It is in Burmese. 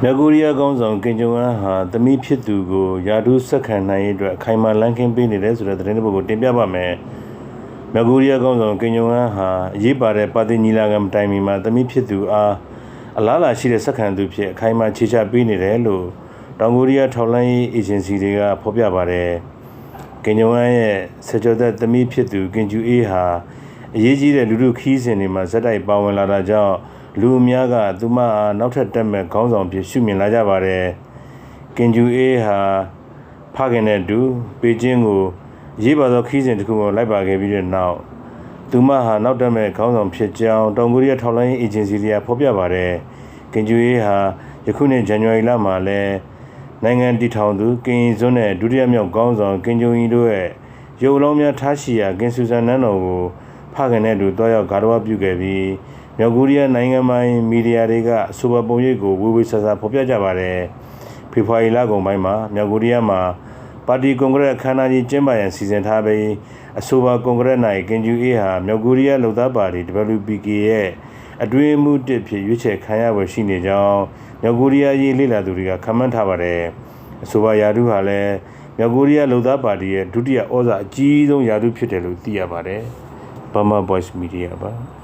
မြောက်ကိုရီးယားခေါင်းဆောင်ကင်ဂျုံအန်ဟာသမီးဖြစ်သူကိုယာဒူးဆက်ခံနိုင်ရေးအတွက်အခိုင်အမာလမ်းခင်းပေးနေတယ်ဆိုတဲ့သတင်းတစ်ပုဒ်ကိုတင်ပြပါမယ်။မြောက်ကိုရီးယားခေါင်းဆောင်ကင်ဂျုံအန်ဟာအရေးပါတဲ့ပါတီညီလာခံတိုင်မီမှာသမီးဖြစ်သူအားအလားအလာရှိတဲ့ဆက်ခံသူဖြစ်အခိုင်အမာခြေချပေးနေတယ်လို့တောင်ကိုရီးယားထောက်လှမ်းရေးအေဂျင်စီတွေကဖော်ပြပါတယ်။ကင်ဂျုံအန်ရဲ့ဆက်ကြောသက်သမီးဖြစ်သူကင်ဂျူအေးဟာအရေးကြီးတဲ့လူထုခီးစဉ်တွေမှာဇက်တိုက်ပါဝင်လာတာကြောင့်လူအများကသူမအားနောက်ထပ်တက်မဲ့ခေါင်းဆောင်ဖြစ်ရှုမြင်လာကြပါတယ်။ကင်ဂျူအေးဟာဖခင်နဲ့တူပေကျင်းကိုရေးပါသောခီးစဉ်တစ်ခုကိုလိုက်ပါခဲ့ပြီးတဲ့နောက်သူမဟာနောက်တက်မဲ့ခေါင်းဆောင်ဖြစ်ကြောင်းတောင်ကိုရီးယားထောက်လှမ်းရေးအေဂျင်စီတွေကဖော်ပြပါတယ်။ကင်ဂျူအေးဟာယခုနှစ်ဇန်နဝါရီလမှာလဲနိုင်ငံတည်ထောင်သူကင်ယီဇွန်းနဲ့ဒုတိယမြောက်ခေါင်းဆောင်ကင်ဂျုံအီတို့ရဲ့ရုပ်အလောင်းများထားရှိရာကင်ဆူဇန်နန်းတော်ကိုဖခင်နဲ့တူတွားရောက်ဂါရဝပြုခဲ့ပြီးမြောက်ကိုရီးယားနိုင်ငံပိုင်မီဒီယာတွေကအဆိုပါပုံရိပ်ကိုဝေဝေဆာဆာဖော်ပြကြပါတယ်။ဖေဖော်ဝါရီလကုန်ပိုင်းမှာမြောက်ကိုရီးယားမှာပါတီကွန်ဂရက်အခမ်းအနားကြီးကျင်းပရန်စီစဉ်ထားပြီးအဆိုပါကွန်ဂရက်၌ကင်ဂျူအေးဟာမြောက်ကိုရီးယားလုံသားပါတီ WPK ရဲ့အတွင်းမှုတစ်ဖြစ်ရွေးချယ်ခံရဖွယ်ရှိနေကြောင်းမြောက်ကိုရီးယားရေးလေ့လာသူတွေကခန့်မှန်းထားပါတယ်။အဆိုပါယာဒူးဟာလည်းမြောက်ကိုရီးယားလုံသားပါတီရဲ့ဒုတိယဩဇာအကြီးဆုံးယာဒူးဖြစ်တယ်လို့သိရပါတယ်။ Burma Voice Media ပါ